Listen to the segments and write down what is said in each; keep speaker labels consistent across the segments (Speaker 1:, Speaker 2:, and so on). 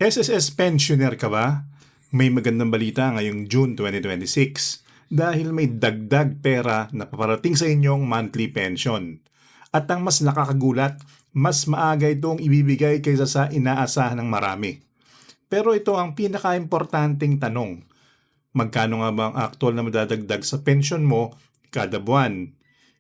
Speaker 1: SSS pensioner ka ba? May magandang balita ngayong June 2026 dahil may dagdag pera na paparating sa inyong monthly pension. At ang mas nakakagulat, mas maaga itong ibibigay kaysa sa inaasahan ng marami. Pero ito ang pinaka-importanting tanong. Magkano nga ba ang actual na madadagdag sa pension mo kada buwan?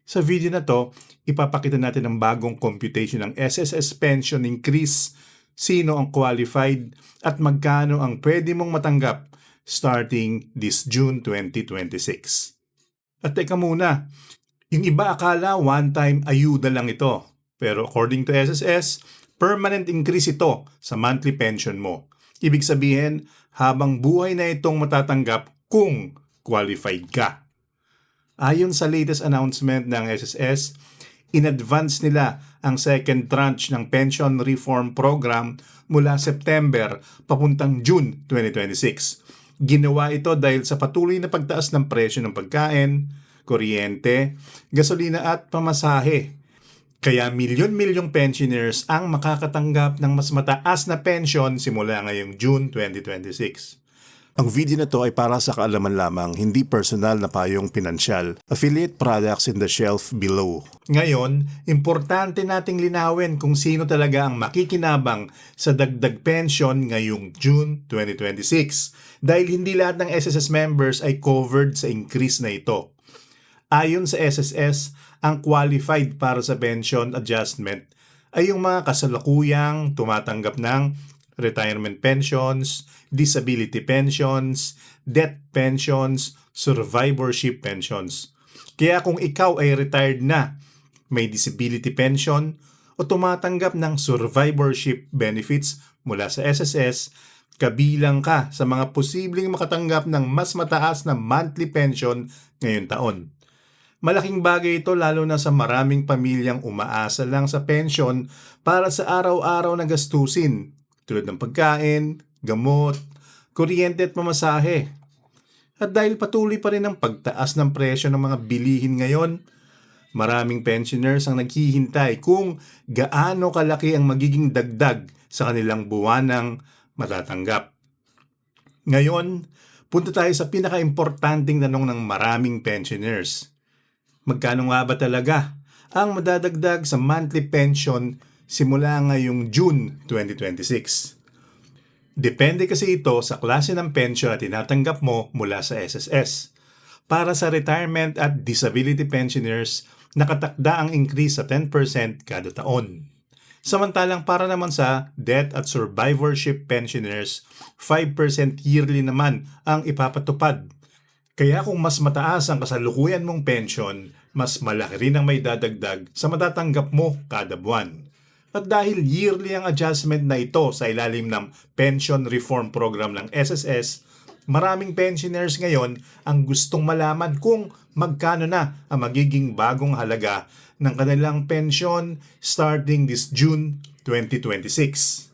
Speaker 1: Sa video na to, ipapakita natin ang bagong computation ng SSS pension increase, sino ang qualified at magkano ang pwede mong matanggap starting this June 2026. At teka muna, yung iba akala one-time ayuda lang ito. Pero according to SSS, permanent increase ito sa monthly pension mo. Ibig sabihin, habang buhay na itong matatanggap kung qualified ka. Ayon sa latest announcement ng SSS, in-advance nila ang second tranche ng pension reform program mula September papuntang June 2026. Ginawa ito dahil sa patuloy na pagtaas ng presyo ng pagkain, kuryente, gasolina at pamasahe. Kaya milyon-milyong pensioners ang makakatanggap ng mas mataas na pension simula ngayong June 2026.
Speaker 2: Ang video na to ay para sa kaalaman lamang, hindi personal na payong pinansyal. Affiliate products in the shelf below.
Speaker 1: Ngayon, importante nating linawin kung sino talaga ang makikinabang sa dagdag pension ngayong June 2026 dahil hindi lahat ng SSS members ay covered sa increase na ito. Ayon sa SSS, ang qualified para sa pension adjustment ay yung mga kasalukuyang tumatanggap ng retirement pensions, disability pensions, death pensions, survivorship pensions. Kaya kung ikaw ay retired na, may disability pension, o tumatanggap ng survivorship benefits mula sa SSS, kabilang ka sa mga posibleng makatanggap ng mas mataas na monthly pension ngayong taon. Malaking bagay ito lalo na sa maraming pamilyang umaasa lang sa pension para sa araw-araw na gastusin, tulad ng pagkain, gamot, kuryente at pamasahe. At dahil patuloy pa rin ang pagtaas ng presyo ng mga bilihin ngayon, maraming pensioners ang naghihintay kung gaano kalaki ang magiging dagdag sa kanilang buwanang matatanggap. Ngayon, punta tayo sa pinaka-importanting tanong ng maraming pensioners. Magkano nga ba talaga ang madadagdag sa monthly pension simula ngayong June 2026? Depende kasi ito sa klase ng pension na tinatanggap mo mula sa SSS. Para sa retirement at disability pensioners, nakatakda ang increase sa 10% kada taon. Samantalang para naman sa death at survivorship pensioners, 5% yearly naman ang ipapatupad. Kaya kung mas mataas ang kasalukuyan mong pension, mas malaki rin ang may dadagdag sa matatanggap mo kada buwan. At dahil yearly ang adjustment na ito sa ilalim ng Pension Reform Program ng SSS, maraming pensioners ngayon ang gustong malaman kung magkano na ang magiging bagong halaga ng kanilang pension starting this June 2026.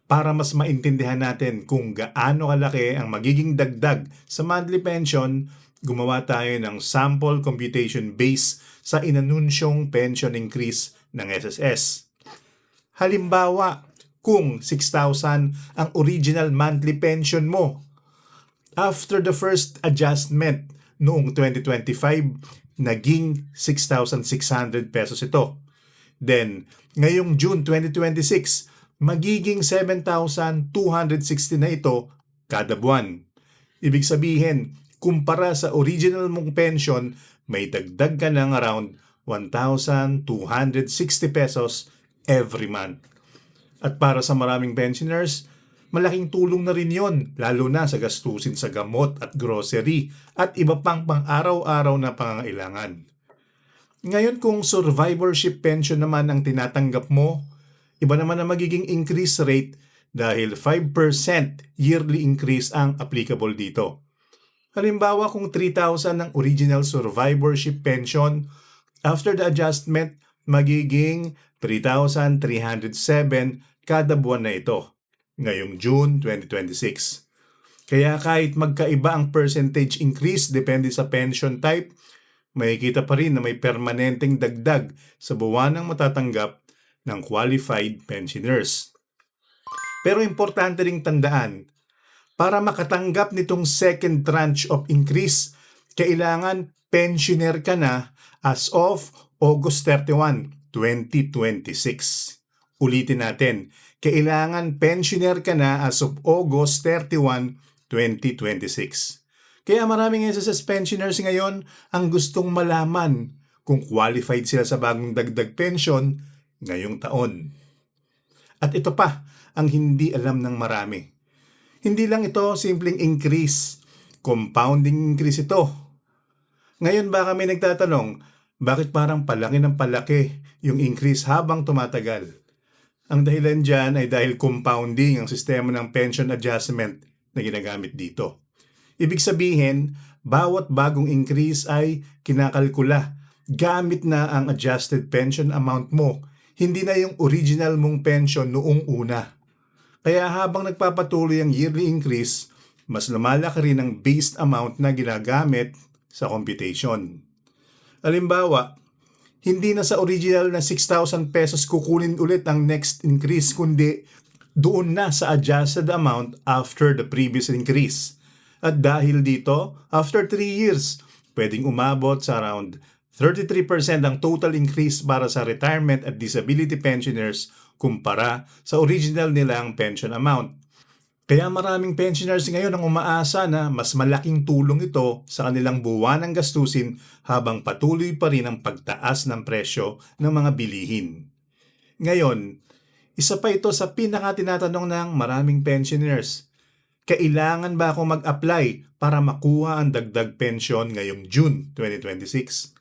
Speaker 1: Para mas maintindihan natin kung gaano kalaki ang magiging dagdag sa monthly pension, gumawa tayo ng sample computation base sa inanunsyong pension increase ng SSS. Halimbawa, kung 6,000 ang original monthly pension mo, after the first adjustment noong 2025, naging 6,600 pesos ito. Then, ngayong June 2026, magiging 7,260 na ito kada buwan. Ibig sabihin, kumpara sa original mong pension, may dagdag ka ng around 1,260 pesos every month. At para sa maraming pensioners, malaking tulong na rin yon, lalo na sa gastusin sa gamot at grocery at iba pang pang-araw-araw na pangangailangan. Ngayon kung survivorship pension naman ang tinatanggap mo, iba naman ang magiging increase rate dahil 5% yearly increase ang applicable dito. Halimbawa kung 3,000 ang original survivorship pension, after the adjustment, magiging 3,307 kada buwan na ito, ngayong June 2026. Kaya kahit magkaiba ang percentage increase depende sa pension type, makikita pa rin na may permanenteng dagdag sa buwanang matatanggap ng qualified pensioners. Pero importante ring tandaan, para makatanggap nitong second tranche of increase, kailangan pensioner ka na as of August 31, 2026. Ulitin natin, kailangan pensioner ka na as of August 31, 2026. Kaya maraming SSS pensioners ngayon ang gustong malaman kung qualified sila sa bagong dagdag pension ngayong taon. At ito pa ang hindi alam ng marami. Hindi lang ito simpleng increase, compounding increase ito. Ngayon ba kami nagtatanong, bakit parang palaki ng palaki yung increase habang tumatagal? Ang dahilan dyan ay dahil compounding ang sistema ng pension adjustment na ginagamit dito. Ibig sabihin, bawat bagong increase ay kinakalkula gamit na ang adjusted pension amount mo, hindi na yung original mong pension noong una. Kaya habang nagpapatuloy ang yearly increase, mas lumalaki rin ang based amount na ginagamit sa computation. Halimbawa, hindi na sa original na 6,000 pesos kukunin ulit ang next increase, kundi doon na sa adjusted amount after the previous increase. At dahil dito, after 3 years, pwedeng umabot sa around 33% ang total increase para sa retirement at disability pensioners kumpara sa original nilang pension amount. Kaya maraming pensioners ngayon ang umaasa na mas malaking tulong ito sa kanilang buwanang gastusin habang patuloy pa rin ang pagtaas ng presyo ng mga bilihin. Ngayon, isa pa ito sa pinakatinatanong ng maraming pensioners. Kailangan ba ako mag-apply para makuha ang dagdag pension ngayong June 2026?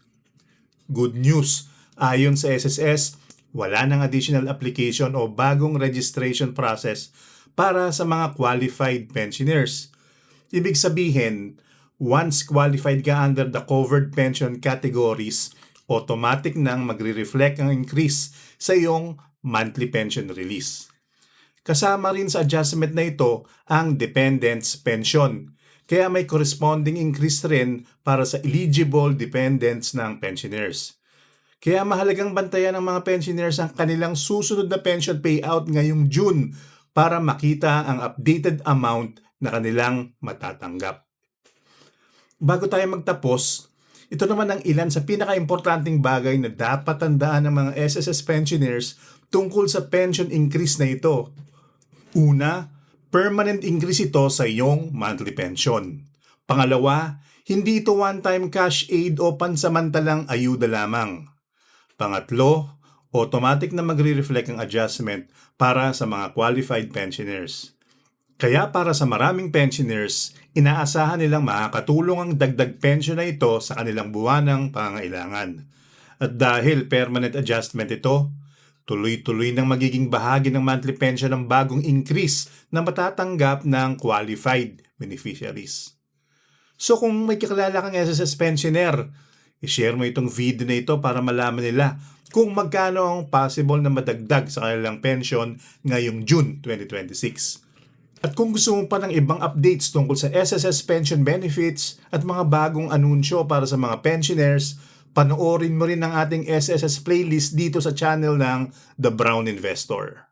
Speaker 1: Good news, ayon sa SSS, wala nang additional application o bagong registration process para sa mga qualified pensioners. Ibig sabihin, once qualified ka under the covered pension categories, automatic nang magre-reflect ang increase sa iyong monthly pension release. Kasama rin sa adjustment na ito ang dependents pension, kaya may corresponding increase rin para sa eligible dependents ng pensioners. Kaya mahalagang bantayan ng mga pensioners ang kanilang susunod na pension payout ngayong June para makita ang updated amount na kanilang matatanggap. Bago tayo magtapos, ito naman ang ilan sa pinaka-importanting bagay na dapat tandaan ng mga SSS pensioners tungkol sa pension increase na ito. Una, permanent increase ito sa iyong monthly pension. Pangalawa, hindi ito one-time cash aid o pansamantalang ayuda lamang. Pangatlo, automatic na magre-reflect ang adjustment para sa mga qualified pensioners. Kaya para sa maraming pensioners, inaasahan nilang makakatulong ang dagdag pension na ito sa kanilang buwanang pangangailangan. At dahil permanent adjustment ito, tuloy-tuloy nang magiging bahagi ng monthly pension ang bagong increase na matatanggap ng qualified beneficiaries. So kung may kakilala kang SSS pensioner, i-share mo itong video na ito para malaman nila kung magkano ang possible na madagdag sa kanilang pension ngayong June 2026. At kung gusto mo pa ng ibang updates tungkol sa SSS pension benefits at mga bagong anunsyo para sa mga pensioners, panoorin mo rin ang ating SSS playlist dito sa channel ng The Brown Investor.